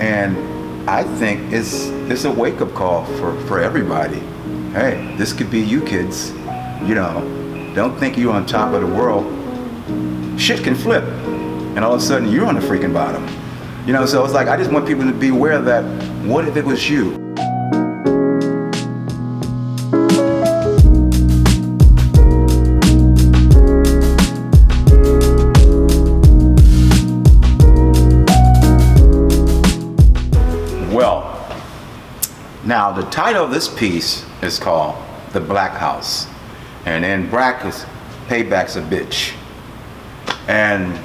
And I think it's a wake-up call for everybody. Hey, this could be you kids. You know, don't think you're on top of the world. Shit can flip, and all of a sudden you're on the freaking bottom. You know, so it's like I just want people to be aware that what if it was you? Well, now the title of this piece is called The Black House. And in brackets, Payback's a bitch. And,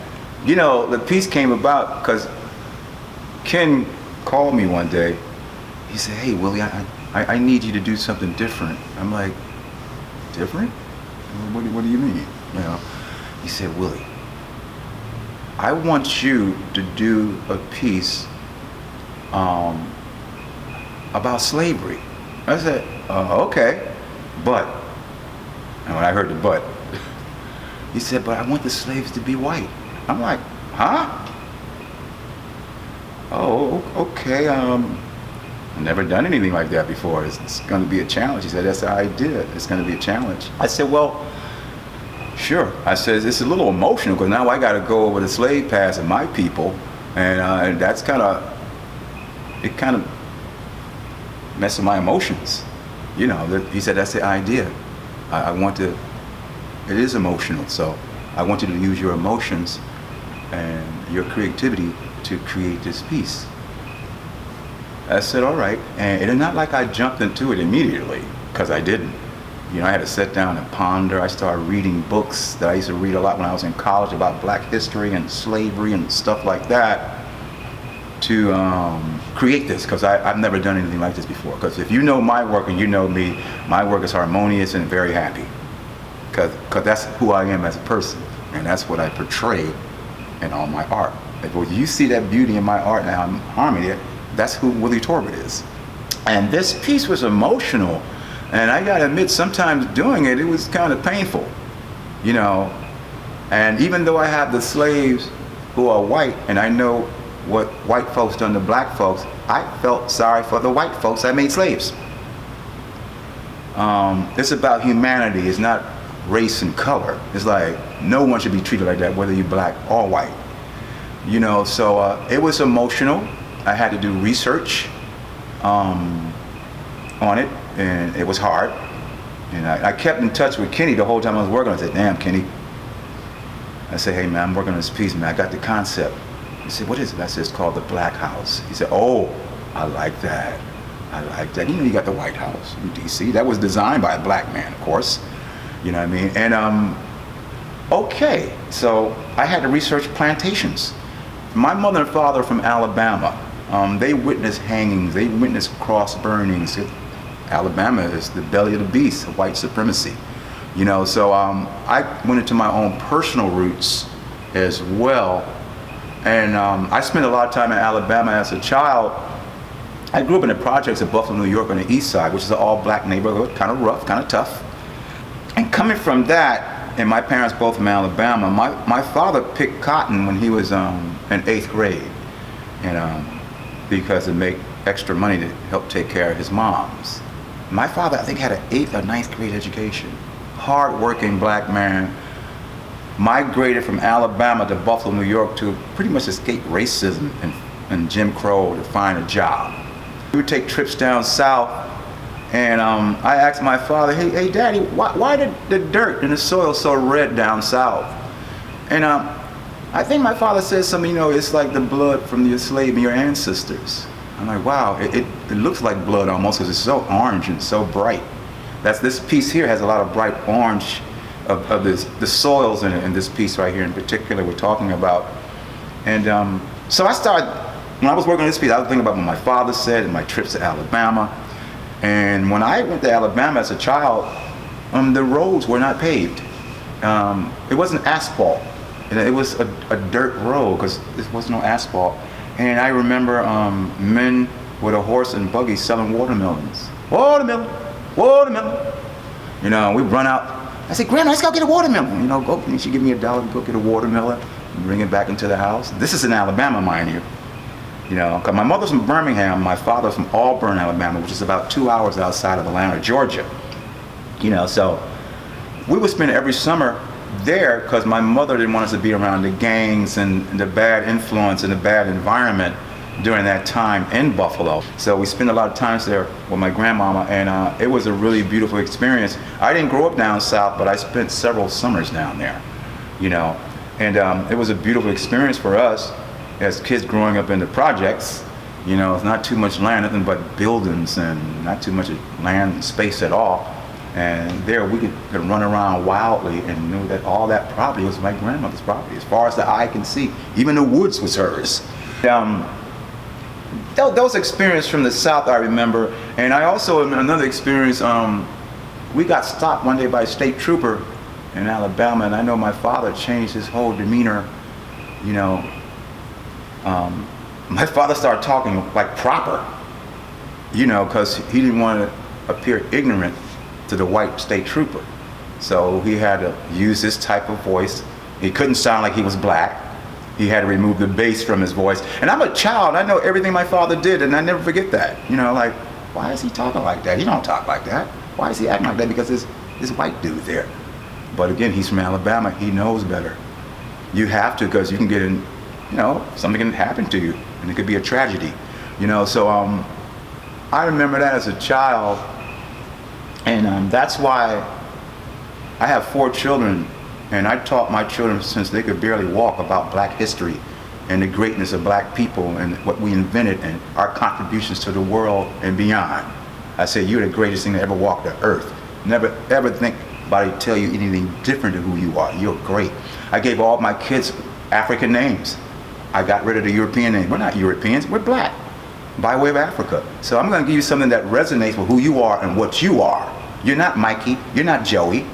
you know, the piece came about because Ken called me one day. He said, hey, Willie, I need you to do something different. I'm like, different? What do you mean? You know, he said, Willie, I want you to do a piece about slavery. I said, okay, but, and when I heard the but, he said, but I want the slaves to be white. I'm like, huh? Oh, okay, I've never done anything like that before. It's gonna be a challenge. He said, that's the idea, it's gonna be a challenge. I said, well, sure. I said, it's a little emotional because now I gotta go over the slave past of my people, and that's kind of messed with my emotions. You know, he said, that's the idea. I want to, it is emotional, so I want you to use your emotions and your creativity to create this piece. I said, all right, and it's not like I jumped into it immediately, because I didn't. You know, I had to sit down and ponder. I started reading books that I used to read a lot when I was in college about black history and slavery and stuff like that to create this, because I've never done anything like this before. Because if you know my work and you know me, my work is harmonious and very happy. Because that's who I am as a person, and that's what I portray in all my art. If you see that beauty in my art now, harmony, that's who Willie Torbert is. And this piece was emotional, and I gotta admit, sometimes doing it, it was kind of painful, you know. And even though I have the slaves who are white, and I know what white folks done to black folks, I felt sorry for the white folks that made slaves. It's about humanity. It's not race and color. It's like no one should be treated like that, whether you're black or white. You know, so it was emotional. I had to do research on it, and it was hard. And I kept in touch with Kenny the whole time I was working. I said, damn, Kenny. I said, hey man, I'm working on this piece, man. I got the concept. He said, what is it? I said, it's called The Black House. He said, oh, I like that. I like that. You know, you got the White House in DC. That was designed by a black man, of course. You know what I mean? And okay, so I had to research plantations. My mother and father are from Alabama. They witnessed hangings, they witnessed cross burnings. Alabama is the belly of the beast of white supremacy. You know, so I went into my own personal roots as well. And I spent a lot of time in Alabama as a child. I grew up in the projects of Buffalo, New York on the east side, which is an all black neighborhood, kind of rough, kind of tough. And coming from that, and my parents both from Alabama, my father picked cotton when he was in 8th grade, and because to make extra money to help take care of his moms. My father, I think, had an 8th or 9th grade education. Hard-working black man, migrated from Alabama to Buffalo, New York to pretty much escape racism and Jim Crow to find a job. We would take trips down south, and I asked my father, hey Daddy, why the dirt and the soil so red down south? And I think my father said something, you know, it's like the blood from your slave and your ancestors. I'm like, wow, it looks like blood almost because it's so orange and so bright. This piece here has a lot of bright orange of the soils in this piece right here in particular we're talking about. And so I started, when I was working on this piece, I was thinking about what my father said and my trips to Alabama. And when I went to Alabama as a child, the roads were not paved. It wasn't asphalt. It was a dirt road because there was no asphalt. And I remember men with a horse and buggy selling watermelons. Watermelon, watermelon. You know, we'd run out. I said, Grandma, let's go get a watermelon. You know, go. And she'd give me $1 to go get a watermelon and bring it back into the house. This is in Alabama, mind you. You know, because my mother's from Birmingham, my father's from Auburn, Alabama, which is about 2 hours outside of Atlanta, Georgia. You know, so we would spend every summer there because my mother didn't want us to be around the gangs and the bad influence and the bad environment during that time in Buffalo. So we spent a lot of times there with my grandmama, and it was a really beautiful experience. I didn't grow up down south, but I spent several summers down there, you know, and it was a beautiful experience for us as kids growing up in the projects. You know, it's not too much land, nothing but buildings, and not too much land space at all. And there we could run around wildly and knew that all that property was my grandmother's property, as far as the eye can see. Even the woods was hers. Those experiences from the South I remember, and I also, another experience, we got stopped one day by a state trooper in Alabama, and I know my father changed his whole demeanor, you know. My father started talking like proper, you know, because he didn't want to appear ignorant to the white state trooper. So he had to use this type of voice. He couldn't sound like he was black. He had to remove the bass from his voice. And I'm a child, I know everything my father did, and I never forget that. You know, like, why is he talking like that? He don't talk like that. Why is he acting like that? Because there's this white dude there. But again, he's from Alabama, he knows better. You have to, because you can get in, you know, something can happen to you, and it could be a tragedy. You know, so I remember that as a child, and that's why I have 4 children, and I taught my children since they could barely walk about black history and the greatness of black people and what we invented and our contributions to the world and beyond. I say, you're the greatest thing to ever walk the earth. Never ever think anybody tell you anything different to who you are. You're great. I gave all my kids African names. I got rid of the European name. We're not Europeans, we're black, by way of Africa. So I'm gonna give you something that resonates with who you are and what you are. You're not Mikey, you're not Joey,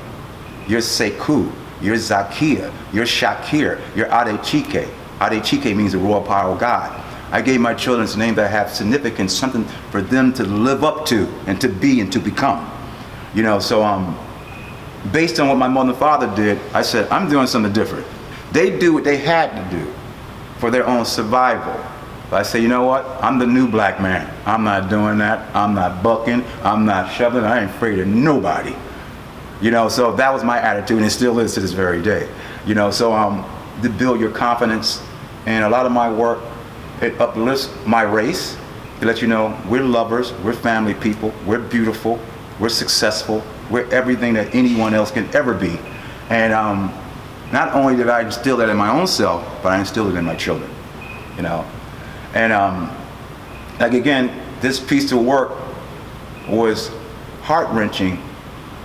you're Sekou, you're Zakia, you're Shakir, you're Adechike. Adechike means the royal power of God. I gave my children names that have significance, something for them to live up to and to be and to become. You know, so based on what my mother and father did, I said, I'm doing something different. They do what they had to do for their own survival. But I say, you know what? I'm the new black man. I'm not doing that. I'm not bucking. I'm not shoving. I ain't afraid of nobody. You know, so that was my attitude, and it still is to this very day. You know, so to build your confidence, and a lot of my work, it uplifts my race to let you know we're lovers, we're family people, we're beautiful, we're successful, we're everything that anyone else can ever be. And not only did I instill that in my own self, but I instilled it in my children. You know. And like again, this piece of work was heart-wrenching,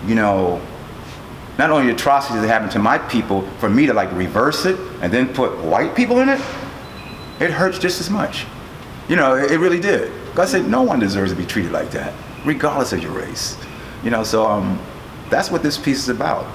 you know, not only the atrocities that happened to my people, for me to like reverse it and then put white people in it, it hurts just as much. You know, it really did. God said no one deserves to be treated like that, regardless of your race. You know, so that's what this piece is about.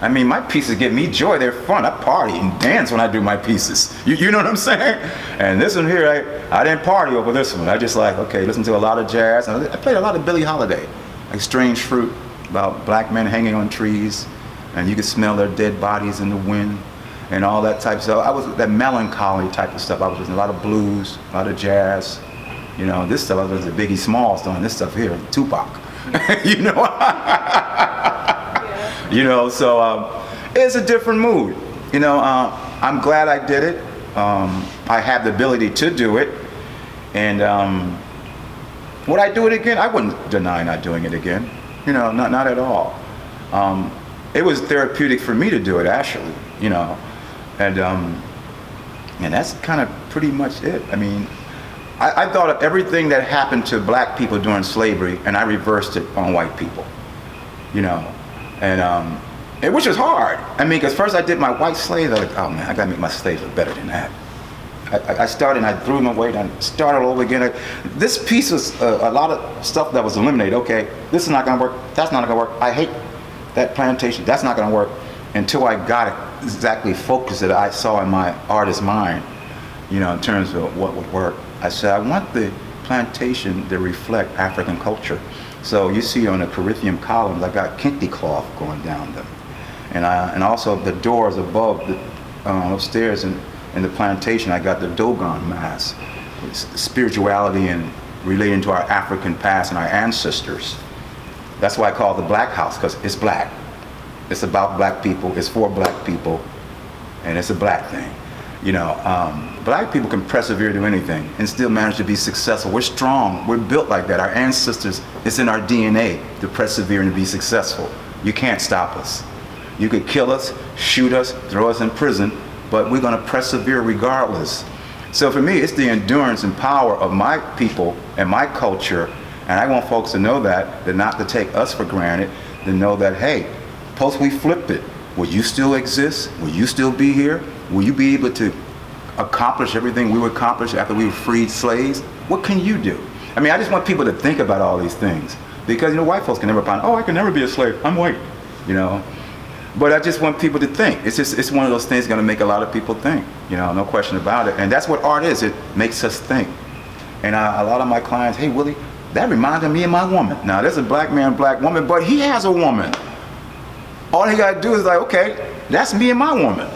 I mean, my pieces give me joy. They're fun. I party and dance when I do my pieces. You know what I'm saying? And this one here, I didn't party over this one. I just like, okay, listen to a lot of jazz. I played a lot of Billie Holiday, like Strange Fruit, about black men hanging on trees, and you could smell their dead bodies in the wind, and all that type of stuff. I was that melancholy type of stuff. I was listening to a lot of blues, a lot of jazz. You know, this stuff I was listening to Biggie Smalls doing this stuff here, Tupac. You know. You know, so it's a different mood. You know, I'm glad I did it. I have the ability to do it. And would I do it again? I wouldn't deny not doing it again. You know, not at all. It was therapeutic for me to do it, actually. You know, and that's kind of pretty much it. I mean, I thought of everything that happened to black people during slavery, and I reversed it on white people. You know. And which was hard. I mean, because first I did my white slaves. I was like, oh man, I gotta make my slaves look better than that. I started and I threw them away and I started all over again. This piece was a lot of stuff that was eliminated. Okay, this is not gonna work. That's not gonna work. I hate that plantation. That's not gonna work. Until I got it exactly focused that I saw in my artist's mind, you know, in terms of what would work. I said, I want the plantation to reflect African culture. So you see on the Corinthian columns, I got kente cloth going down them. And also the doors above the upstairs, and in the plantation, I got the Dogon mask. It's spirituality and relating to our African past and our ancestors. That's why I call it the Black House, because it's black. It's about black people, it's for black people, and it's a black thing. You know, black people can persevere to anything and still manage to be successful. We're strong, we're built like that. Our ancestors, it's in our DNA to persevere and to be successful. You can't stop us. You could kill us, shoot us, throw us in prison, but we're gonna persevere regardless. So for me, it's the endurance and power of my people and my culture, and I want folks to know that not to take us for granted, to know that, hey, post we flipped it, will you still exist? Will you still be here? Will you be able to accomplish everything we would accomplish after we were freed slaves? What can you do? I mean, I just want people to think about all these things, because, you know, white folks can never find, oh, I can never be a slave, I'm white, you know. But I just want people to think. It's one of those things going to make a lot of people think, you know, no question about it. And that's what art is. It makes us think. And a lot of my clients, hey, Willie, that reminded me of my woman. Now, there's a black man, black woman, but he has a woman. All he got to do is like, okay, that's me and my woman.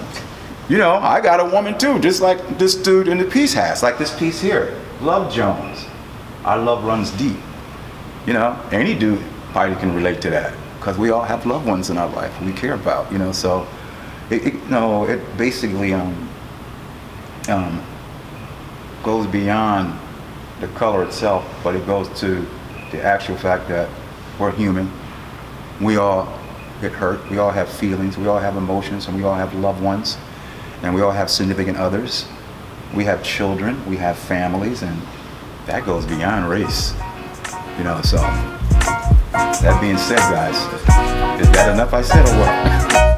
You know, I got a woman too, just like this dude in the piece has, like this piece here, Love Jones. Our love runs deep. You know, any dude probably can relate to that, because we all have loved ones in our life we care about, you know. So it basically goes beyond the color itself, but it goes to the actual fact that we're human. We all get hurt, we all have feelings, we all have emotions, and we all have loved ones, and we all have significant others. We have children, we have families, and that goes beyond race, you know. So that being said, guys, is that enough I said or what?